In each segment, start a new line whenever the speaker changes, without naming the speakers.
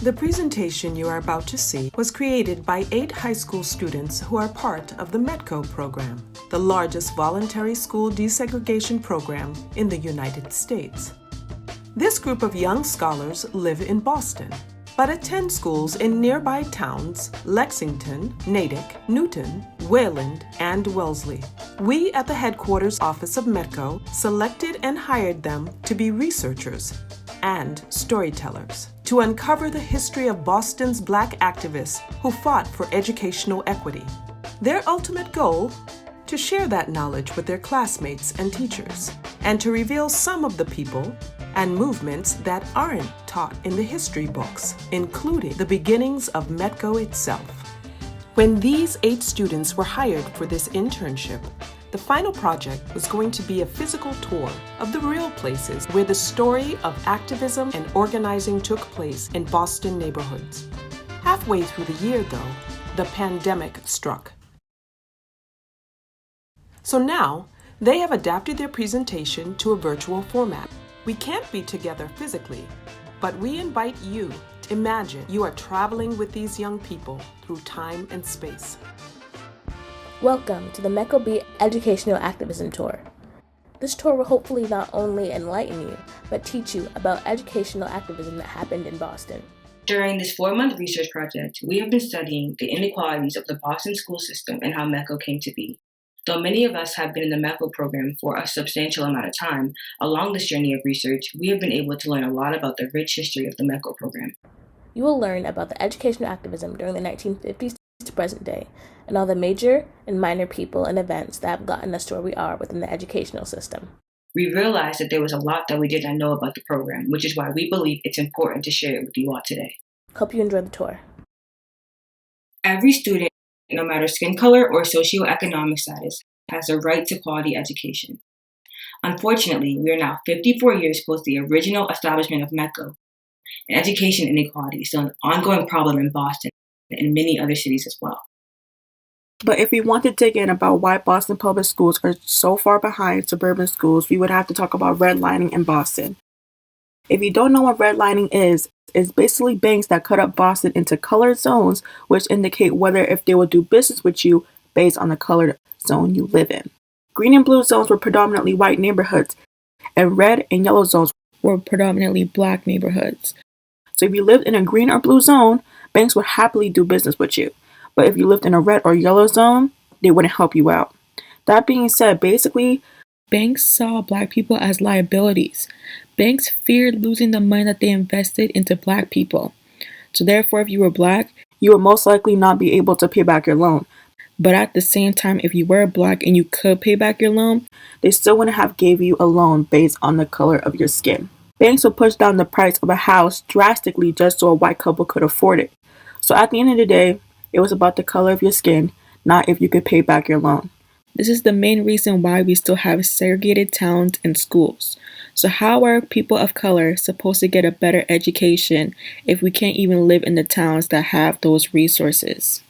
The presentation you are about to see was created by 8 high school students who are part of the METCO program, the largest voluntary school desegregation program in the United States. This group of young scholars live in Boston, but attend schools in nearby towns Lexington, Natick, Newton, Wayland, and Wellesley. We at the headquarters office of METCO selected and hired them to be researchers and storytellers to uncover the history of Boston's Black activists who fought for educational equity. Their ultimate goal? To share that knowledge with their classmates and teachers, and to reveal some of the people and movements that aren't taught in the history books, including the beginnings of METCO itself. When these 8 students were hired for this internship, the final project was going to be a physical tour of the real places where the story of activism and organizing took place in Boston neighborhoods. Halfway through the year, though, the pandemic struck. So now, they have adapted their presentation to a virtual format. We can't be together physically, but we invite you to imagine you are traveling with these young people through time and space.
Welcome to the METCO B.E.A.T Educational Activism Tour. This tour will hopefully not only enlighten you, but teach you about educational activism that happened in Boston.
During this 4-month research project, we have been studying the inequalities of the Boston school system and how METCO came to be. Though many of us have been in the METCO program for a substantial amount of time, along this journey of research, we have been able to learn a lot about the rich history of the METCO program.
You will learn about the educational activism during the 1950s to present day, and all the major and minor people and events that have gotten us to where we are within the educational system.
We realized that there was a lot that we did not know about the program, which is why we believe it's important to share it with you all today.
Hope you enjoy the tour.
Every student, no matter skin color or socioeconomic status, has a right to quality education. Unfortunately, we are now 54 years post the original establishment of METCO, and education inequality is still an ongoing problem in Boston and in many other cities as well.
But if we want to dig in about why Boston public schools are so far behind suburban schools, we would have to talk about redlining in Boston. If you don't know what redlining is, it's basically banks that cut up Boston into colored zones, which indicate whether if they will do business with you based on the colored zone you live in. Green and blue zones were predominantly white neighborhoods, and red and yellow zones were predominantly black neighborhoods. So if you lived in a green or blue zone, banks would happily do business with you. But if you lived in a red or yellow zone, they wouldn't help you out. That being said, basically, banks saw black people as liabilities. Banks feared losing the money that they invested into black people. So therefore, if you were black, you would most likely not be able to pay back your loan. But at the same time, if you were black and you could pay back your loan, they still wouldn't have gave you a loan based on the color of your skin. Banks would push down the price of a house drastically just so a white couple could afford it. So at the end of the day, it was about the color of your skin, not if you could pay back your loan. This is the main reason why we still have segregated towns and schools. So how are people of color supposed to get a better education if we can't even live in the towns that have those resources?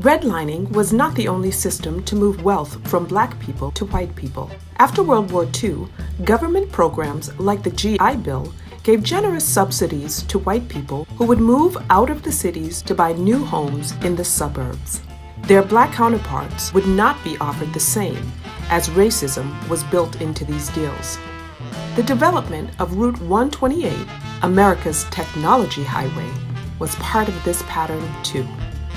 Redlining was not the only system to move wealth from black people to white people. After World War II, government programs like the GI Bill gave generous subsidies to white people who would move out of the cities to buy new homes in the suburbs. Their black counterparts would not be offered the same, as racism was built into these deals. The development of Route 128, America's technology highway, was part of this pattern too.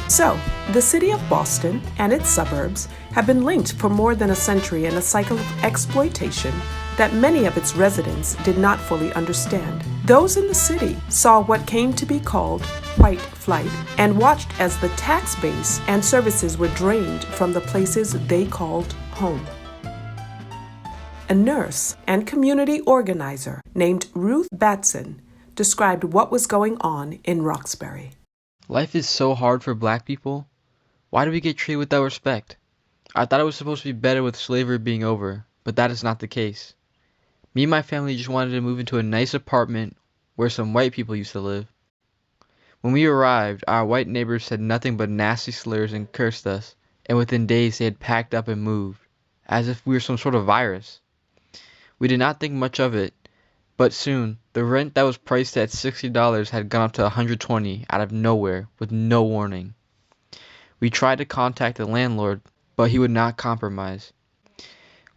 So, the city of Boston and its suburbs have been linked for more than a century in a cycle of exploitation that many of its residents did not fully understand. Those in the city saw what came to be called white flight and watched as the tax base and services were drained from the places they called home. A nurse and community organizer named Ruth Batson described what was going on in Roxbury.
Life is so hard for black people. Why do we get treated without respect? I thought it was supposed to be better with slavery being over, but that is not the case. Me and my family just wanted to move into a nice apartment where some white people used to live. When we arrived, our white neighbors said nothing but nasty slurs and cursed us, and within days they had packed up and moved, as if we were some sort of virus. We did not think much of it, But soon, the rent that was priced at $60 had gone up to $120 out of nowhere with no warning. We tried to contact the landlord, but he would not compromise.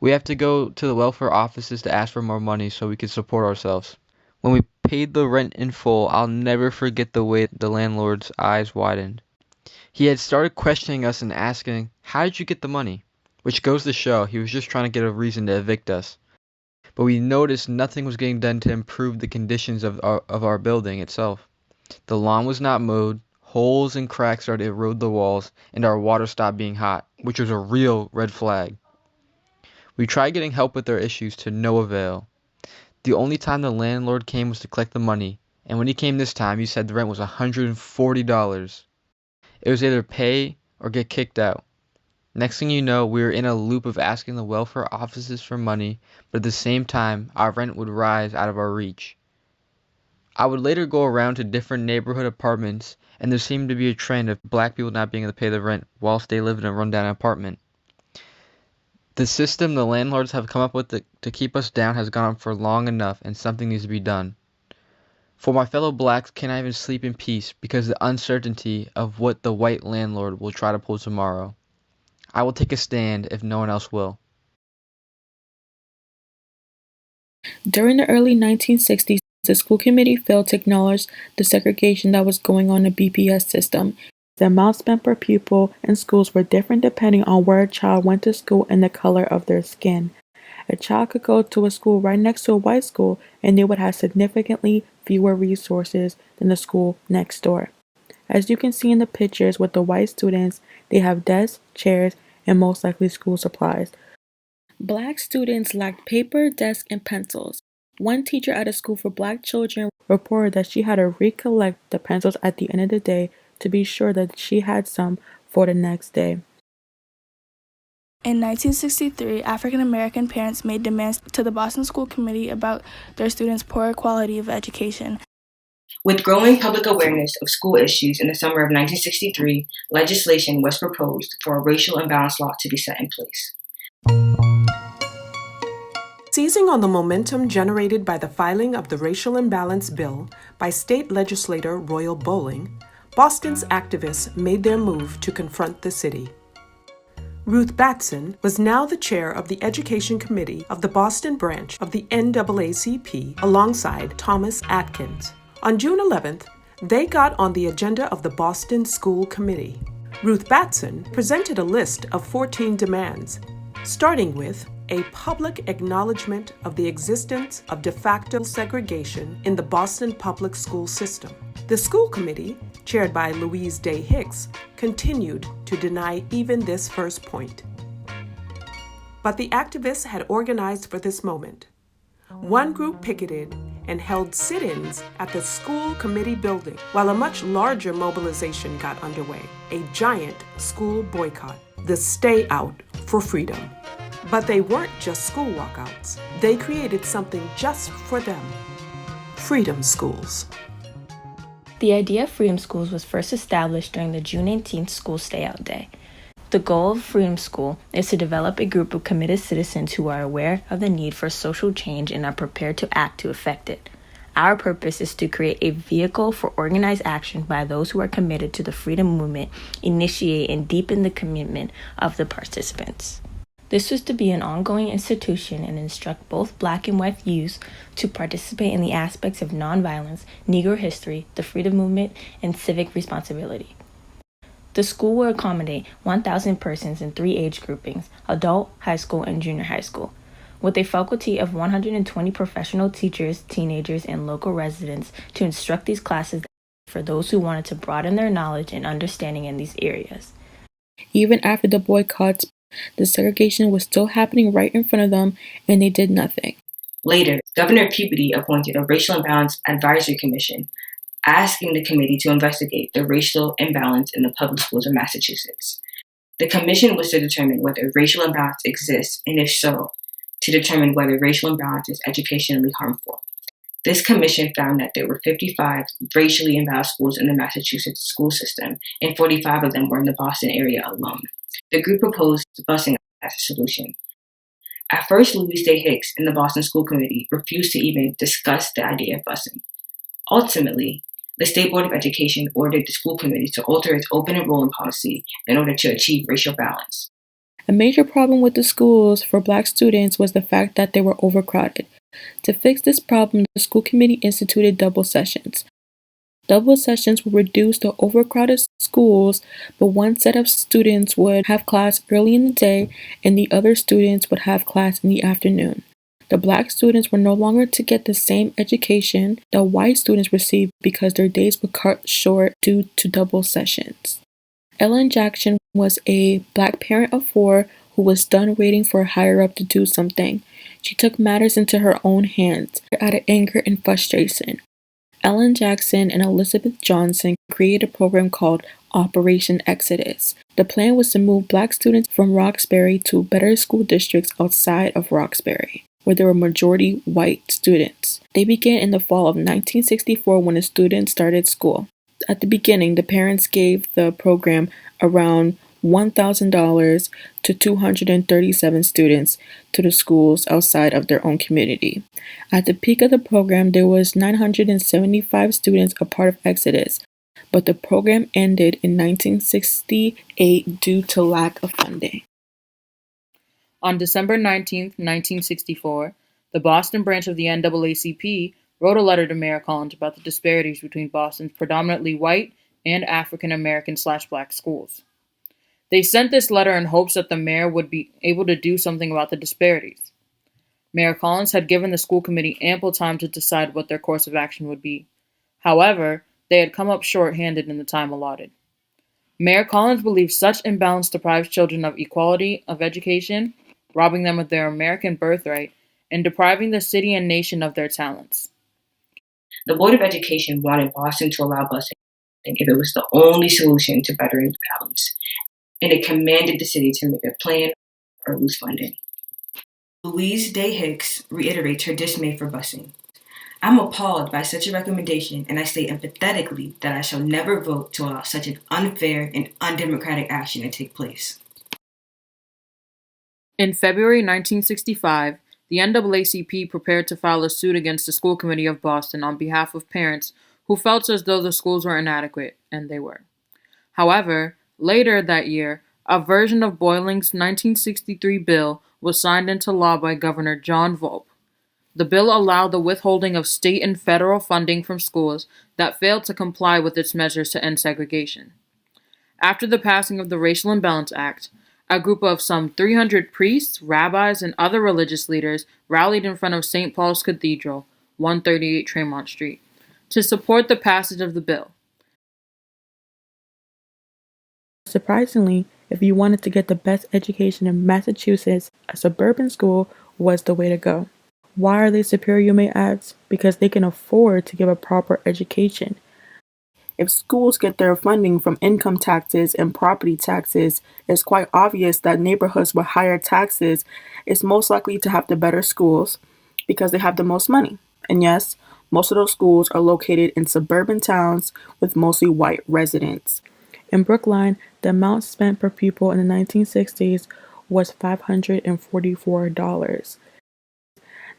We have to go to the welfare offices to ask for more money so we could support ourselves. When we paid the rent in full, I'll never forget the way the landlord's eyes widened. He had started questioning us and asking, "How did you get the money?" Which goes to show he was just trying to get a reason to evict us. But we noticed nothing was getting done to improve the conditions of our building itself. The lawn was not mowed, holes and cracks started to erode the walls, and our water stopped being hot, which was a real red flag. We tried getting help with our issues to no avail. The only time the landlord came was to collect the money, and when he came this time, he said the rent was $140. It was either pay or get kicked out. Next thing you know, we were in a loop of asking the welfare offices for money, but at the same time, our rent would rise out of our reach. I would later go around to different neighborhood apartments, and there seemed to be a trend of black people not being able to pay the rent whilst they lived in a rundown apartment. The system the landlords have come up with to keep us down has gone on for long enough, and something needs to be done. For my fellow blacks cannot even sleep in peace because of the uncertainty of what the white landlord will try to pull tomorrow. I will take a stand if no one else will.
During the early 1960s, the school committee failed to acknowledge the segregation that was going on in the BPS system. The amount spent per pupil in schools were different depending on where a child went to school and the color of their skin. A child could go to a school right next to a white school and they would have significantly fewer resources than the school next door. As you can see in the pictures with the white students, they have desks, chairs, and most likely school supplies. Black students lacked paper, desks, and pencils. One teacher at a school for black children reported that she had to recollect the pencils at the end of the day to be sure that she had some for the next day.
In 1963, African American parents made demands to the Boston School Committee about their students' poor quality of education.
With growing public awareness of school issues in the summer of 1963, legislation was proposed for a racial imbalance law to be set in place.
Seizing on the momentum generated by the filing of the Racial Imbalance Bill by state legislator Royal Bowling, Boston's activists made their move to confront the city. Ruth Batson was now the chair of the Education Committee of the Boston branch of the NAACP alongside Thomas Atkins. On June 11th, they got on the agenda of the Boston School Committee. Ruth Batson presented a list of 14 demands, starting with a public acknowledgement of the existence of de facto segregation in the Boston public school system. The school committee, chaired by Louise Day Hicks, continued to deny even this first point. But the activists had organized for this moment. One group picketed and held sit-ins at the school committee building, while a much larger mobilization got underway, a giant school boycott, the Stay Out for Freedom. But they weren't just school walkouts. They created something just for them: Freedom Schools.
The idea of Freedom Schools was first established during the June 18th School Stay-Out Day. The goal of Freedom School is to develop a group of committed citizens who are aware of the need for social change and are prepared to act to effect it. Our purpose is to create a vehicle for organized action by those who are committed to the freedom movement, initiate and deepen the commitment of the participants. This was to be an ongoing institution and instruct both black and white youth to participate in the aspects of nonviolence, Negro history, the freedom movement, and civic responsibility. The school will accommodate 1,000 persons in 3 age groupings: adult, high school, and junior high school, with a faculty of 120 professional teachers, teenagers, and local residents to instruct these classes for those who wanted to broaden their knowledge and understanding in these areas.
Even after the boycotts, the segregation was still happening right in front of them, and they did nothing.
Later, Governor Peabody appointed a Racial Imbalance Advisory Commission, asking the committee to investigate the racial imbalance in the public schools of Massachusetts. The commission was to determine whether racial imbalance exists, and if so, to determine whether racial imbalance is educationally harmful. This commission found that there were 55 racially imbalanced schools in the Massachusetts school system, and 45 of them were in the Boston area alone. The group proposed busing as a solution. At first, Louise Day Hicks and the Boston School Committee refused to even discuss the idea of busing. Ultimately, the State Board of Education ordered the school committee to alter its open enrollment policy in order to achieve racial balance.
A major problem with the schools for Black students was the fact that they were overcrowded. To fix this problem, the school committee instituted double sessions. Double sessions would reduce the overcrowded schools, but one set of students would have class early in the day and the other students would have class in the afternoon. The Black students were no longer to get the same education the white students received because their days were cut short due to double sessions. Ellen Jackson was a Black parent of 4 who was done waiting for a higher up to do something. She took matters into her own hands out of anger and frustration. Ellen Jackson and Elizabeth Johnson created a program called Operation Exodus. The plan was to move Black students from Roxbury to better school districts outside of Roxbury, where there were majority white students. They began in the fall of 1964 when the students started school. At the beginning, the parents gave the program around $1,000 to 237 students to the schools outside of their own community. At the peak of the program, there was 975 students a part of Exodus, but the program ended in 1968 due to lack of funding.
On December 19, 1964, the Boston branch of the NAACP wrote a letter to Mayor Collins about the disparities between Boston's predominantly white and African American/Black schools. They sent this letter in hopes that the mayor would be able to do something about the disparities. Mayor Collins had given the school committee ample time to decide what their course of action would be. However, they had come up short-handed in the time allotted. Mayor Collins believed such imbalance deprives children of equality of education, robbing them of their American birthright, and depriving the city and nation of their talents.
The Board of Education wanted Boston to allow busing if it was the only solution to bettering the balance, and it commanded the city to make a plan or lose funding. Louise Day Hicks reiterates her dismay for busing. I'm appalled by such a recommendation, and I state emphatically that I shall never vote to allow such an unfair and undemocratic action to take place.
In February 1965, the NAACP prepared to file a suit against the School Committee of Boston on behalf of parents who felt as though the schools were inadequate, and they were. However, later that year, a version of Boyling's 1963 bill was signed into law by Governor John Volpe. The bill allowed the withholding of state and federal funding from schools that failed to comply with its measures to end segregation. After the passing of the Racial Imbalance Act, a group of some 300 priests, rabbis, and other religious leaders rallied in front of St. Paul's Cathedral, 138 Tremont Street, to support the passage of the bill.
Surprisingly, if you wanted to get the best education in Massachusetts, a suburban school was the way to go. Why are they superior, you may ask? Because they can afford to give a proper education. If schools get their funding from income taxes and property taxes, it's quite obvious that neighborhoods with higher taxes is most likely to have the better schools because they have the most money. And yes, most of those schools are located in suburban towns with mostly white residents. In Brookline, the amount spent per pupil in the 1960s was $544.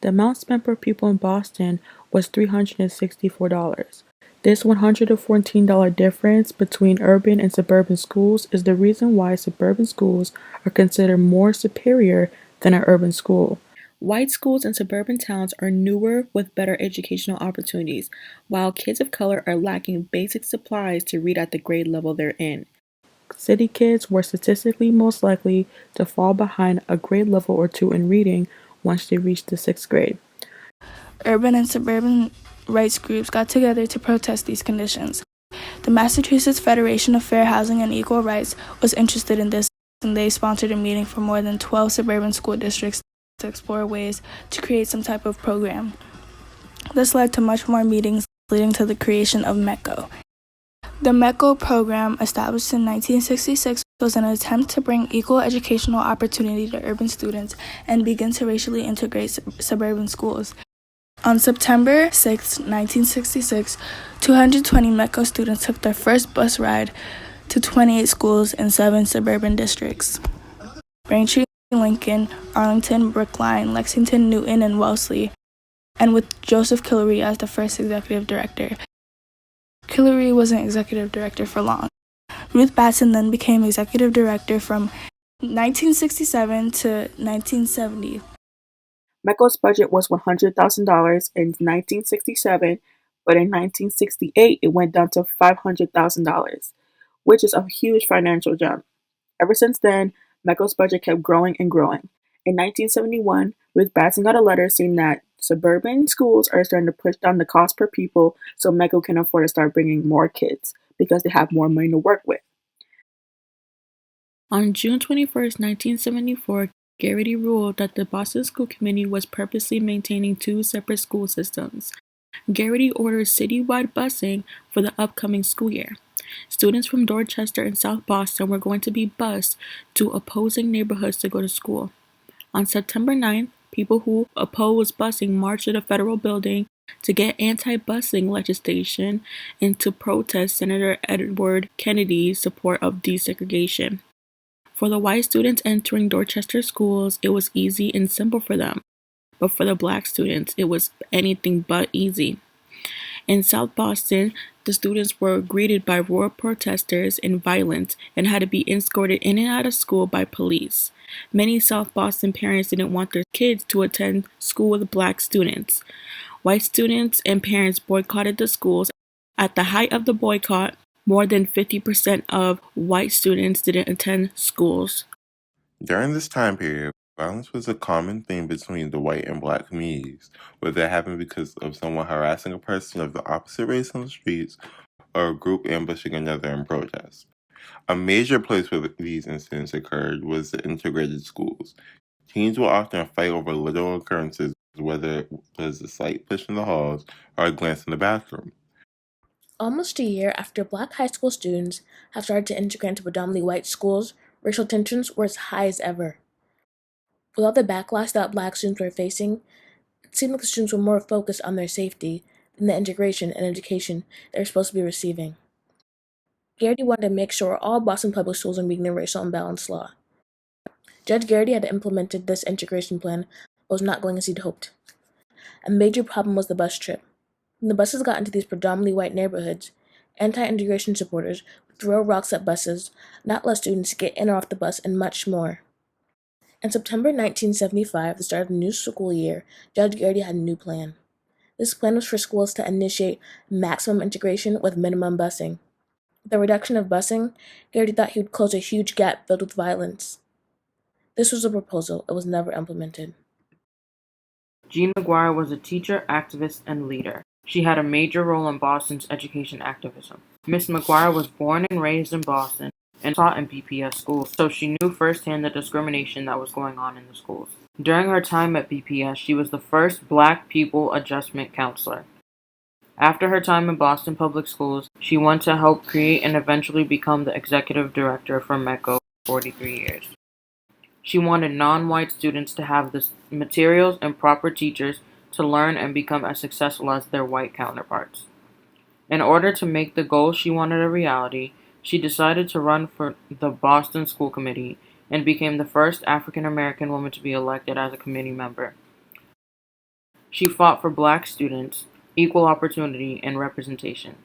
The amount spent per pupil in Boston was $364. This $114 difference between urban and suburban schools is the reason why suburban schools are considered more superior than an urban school. White schools in suburban towns are newer with better educational opportunities, while kids of color are lacking basic supplies to read at the grade level they're in. City kids were statistically most likely to fall behind a grade level or 2 in reading once they reached the 6th grade.
Urban and suburban rights groups got together to protest these conditions. The Massachusetts Federation of Fair Housing and Equal Rights was interested in this, and they sponsored a meeting for more than 12 suburban school districts to explore ways to create some type of program. This led to much more meetings, leading to the creation of METCO. The METCO program, established in 1966, was an attempt to bring equal educational opportunity to urban students and begin to racially integrate suburban schools. On September 6, 1966, 220 METCO students took their first bus ride to 28 schools in 7 suburban districts: Braintree, Lincoln, Arlington, Brookline, Lexington, Newton, and Wellesley, and with Joseph Killary as the first executive director. Killary wasn't executive director for long. Ruth Batson then became executive director from 1967 to 1970.
METCO's budget was $100,000 in 1967, but in 1968 it went down to $500,000, which is a huge financial jump. Ever since then, METCO's budget kept growing and growing. In 1971, Ruth Batson got a letter saying that suburban schools are starting to push down the cost per pupil so METCO can afford to start bringing more kids because they have more money to work with. On June 21st, 1974, Garrity ruled that the Boston School Committee was purposely maintaining two separate school systems. Garrity ordered citywide busing for the upcoming school year. Students from Dorchester and South Boston were going to be bused to opposing neighborhoods to go to school. On September 9th, people who opposed busing marched to the federal building to get anti-busing legislation and to protest Senator Edward Kennedy's support of desegregation. For the white students entering Dorchester schools, it was easy and simple for them, but for the black students, it was anything but easy. In South Boston, the students were greeted by royal protesters and violence and had to be escorted in and out of school by police. Many South Boston parents didn't want their kids to attend school with black students. White students and parents boycotted the schools. At the height of the boycott, more than 50% of white students didn't attend schools.
During this time period, violence was a common theme between the white and black communities, whether it happened because of someone harassing a person of the opposite race on the streets or a group ambushing another in protest. A major place where these incidents occurred was the integrated schools. Teens will often fight over little occurrences, whether it was a slight push in the halls or a glance in the bathroom.
Almost a year after black high school students have started to integrate into predominantly white schools, racial tensions were as high as ever. With all the backlash that black students were facing, it seemed like the students were more focused on their safety than the integration and education they were supposed to be receiving. Garrity wanted to make sure all Boston public schools were meeting the racial imbalance law. Judge Garrity had implemented this integration plan, but was not going as he'd hoped. A major problem was the bus trip. When the buses got into these predominantly white neighborhoods, anti-integration supporters would throw rocks at buses, not let students get in or off the bus, and much more. In September 1975, the start of the new school year, Judge Garrity had a new plan. This plan was for schools to initiate maximum integration with minimum busing. With the reduction of busing, Garrity thought he would close a huge gap filled with violence. This was a proposal. It was never implemented.
Jean McGuire was a teacher, activist, and leader. She had a major role in Boston's education activism. Miss McGuire was born and raised in Boston and taught in BPS schools, so she knew firsthand the discrimination that was going on in the schools. During her time at BPS, she was the first black pupil adjustment counselor. After her time in Boston Public Schools, she went to help create and eventually become the executive director for METCO for 43 years. She wanted non-white students to have the materials and proper teachers to learn and become as successful as their white counterparts. In order to make the goal she wanted a reality, she decided to run for the Boston School Committee and became the first African American woman to be elected as a committee member. She fought for black students, equal opportunity, and representation.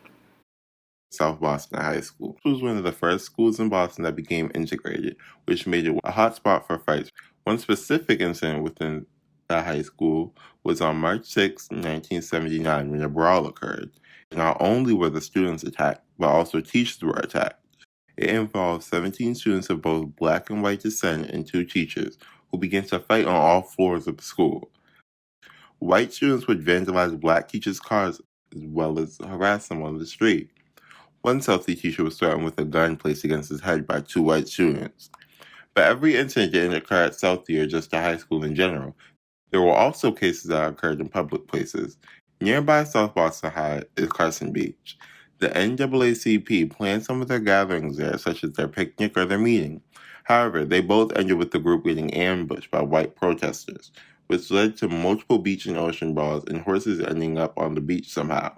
South Boston High School was one of the first schools in Boston that became integrated, which made it a hotspot for fights. One specific incident within the high school was on March 6, 1979, when a brawl occurred. Not only were the students attacked, but also teachers were attacked. It involved 17 students of both black and white descent and two teachers, who began to fight on all floors of the school. White students would vandalize black teachers' cars as well as harass them on the street. One Southie teacher was threatened with a gun placed against his head by two white students. But every incident didn't occur at Southie or just the high school in general. There were also cases that occurred in public places. Nearby South Boston High is Carson Beach. The NAACP planned some of their gatherings there, such as their picnic or their meeting. However, they both ended with the group getting ambushed by white protesters, which led to multiple beach and ocean brawls and horses ending up on the beach somehow.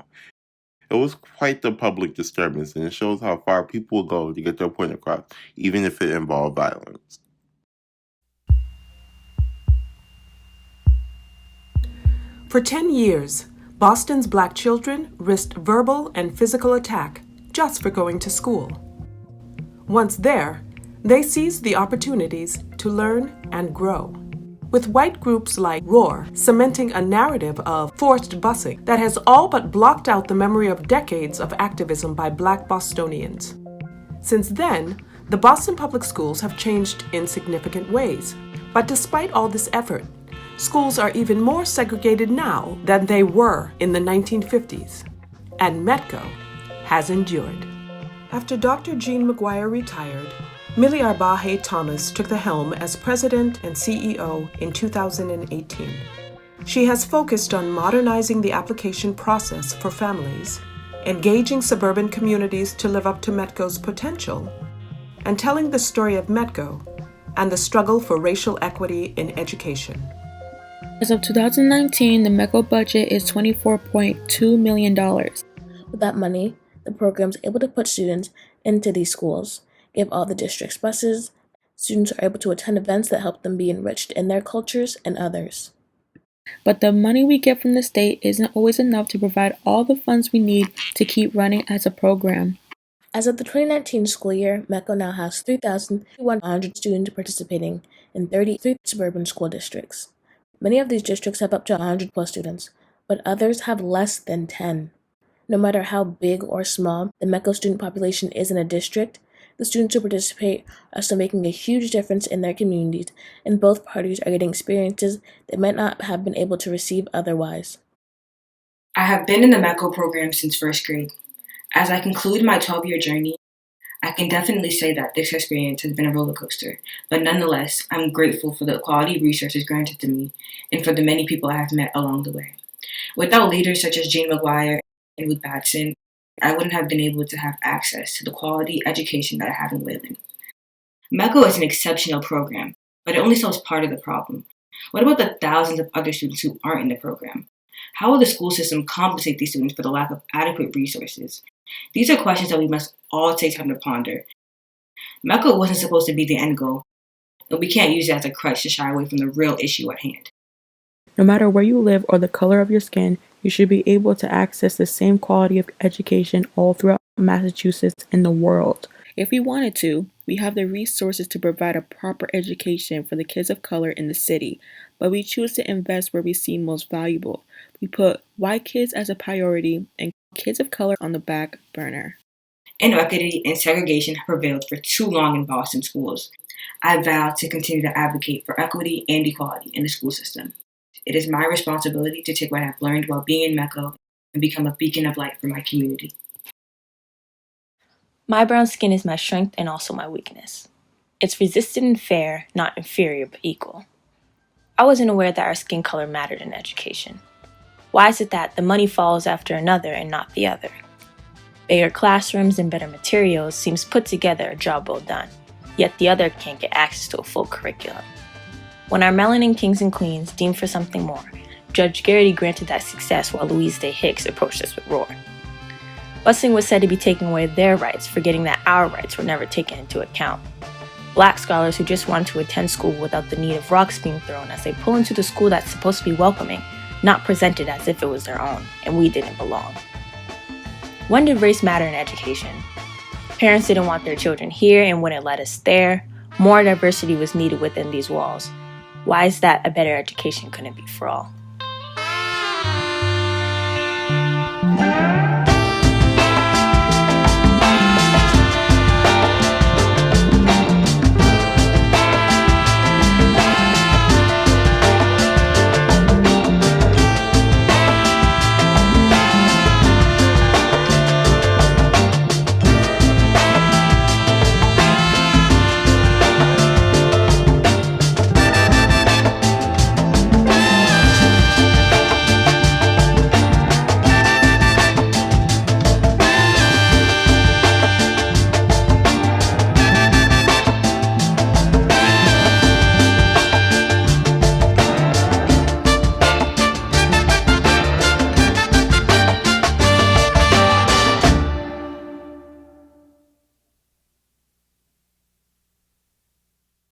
It was quite the public disturbance, and it shows how far people will go to get their point across, even if it involved violence.
For 10 years, Boston's black children risked verbal and physical attack just for going to school. Once there, they seized the opportunities to learn and grow, with white groups like ROAR cementing a narrative of forced busing that has all but blocked out the memory of decades of activism by black Bostonians. Since then, the Boston Public Schools have changed in significant ways, but despite all this effort, schools are even more segregated now than they were in the 1950s, and METCO has endured. After Dr. Jean McGuire retired, Millie Arbaje Thomas took the helm as president and CEO in 2018. She has focused on modernizing the application process for families, engaging suburban communities to live up to METCO's potential, and telling the story of METCO and the struggle for racial equity in education.
As of 2019, the METCO budget is $24.2 million.
With that money, the program is able to put students into these schools, give all the district's buses. Students are able to attend events that help them be enriched in their cultures and others.
But the money we get from the state isn't always enough to provide all the funds we need to keep running as a program.
As of the 2019 school year, METCO now has 3,100 students participating in 33 suburban school districts. Many of these districts have up to 100 plus students, but others have less than 10. No matter how big or small the METCO student population is in a district, the students who participate are still making a huge difference in their communities, and both parties are getting experiences they might not have been able to receive otherwise.
I have been in the METCO program since first grade. As I conclude my 12-year journey, I can definitely say that this experience has been a roller coaster, but nonetheless, I'm grateful for the quality resources granted to me and for the many people I have met along the way. Without leaders such as Jean McGuire and Ruth Batson, I wouldn't have been able to have access to the quality education that I have in Wayland. METCO is an exceptional program, but it only solves part of the problem. What about the thousands of other students who aren't in the program? How will the school system compensate these students for the lack of adequate resources? These are questions that we must all take time to ponder. METCO wasn't supposed to be the end goal, but we can't use it as a crutch to shy away from the real issue at hand.
No matter where you live or the color of your skin, you should be able to access the same quality of education all throughout Massachusetts and the world. If we wanted to, we have the resources to provide a proper education for the kids of color in the city, but we choose to invest where we see most valuable. We put white kids as a priority and kids of color on the back burner.
Inequity and segregation have prevailed for too long in Boston schools. I vow to continue to advocate for equity and equality in the school system. It is my responsibility to take what I have learned while being in METCO and become a beacon of light for my community.
My brown skin is my strength and also my weakness. It's resistant and fair, not inferior but equal. I wasn't aware that our skin color mattered in education. Why is it that the money follows after another and not the other? Bigger classrooms and better materials seems put together a job well done, yet the other can't get access to a full curriculum. When our melanin kings and queens deemed for something more, Judge Garrity granted that success while Louise Day Hicks approached us with roar. Busing was said to be taking away their rights, forgetting that our rights were never taken into account. Black scholars who just wanted to attend school without the need of rocks being thrown as they pull into the school that's supposed to be welcoming, not presented as if it was their own, and we didn't belong. When did race matter in education? Parents didn't want their children here and wouldn't let us there. More diversity was needed within these walls. Why is that a better education couldn't be for all?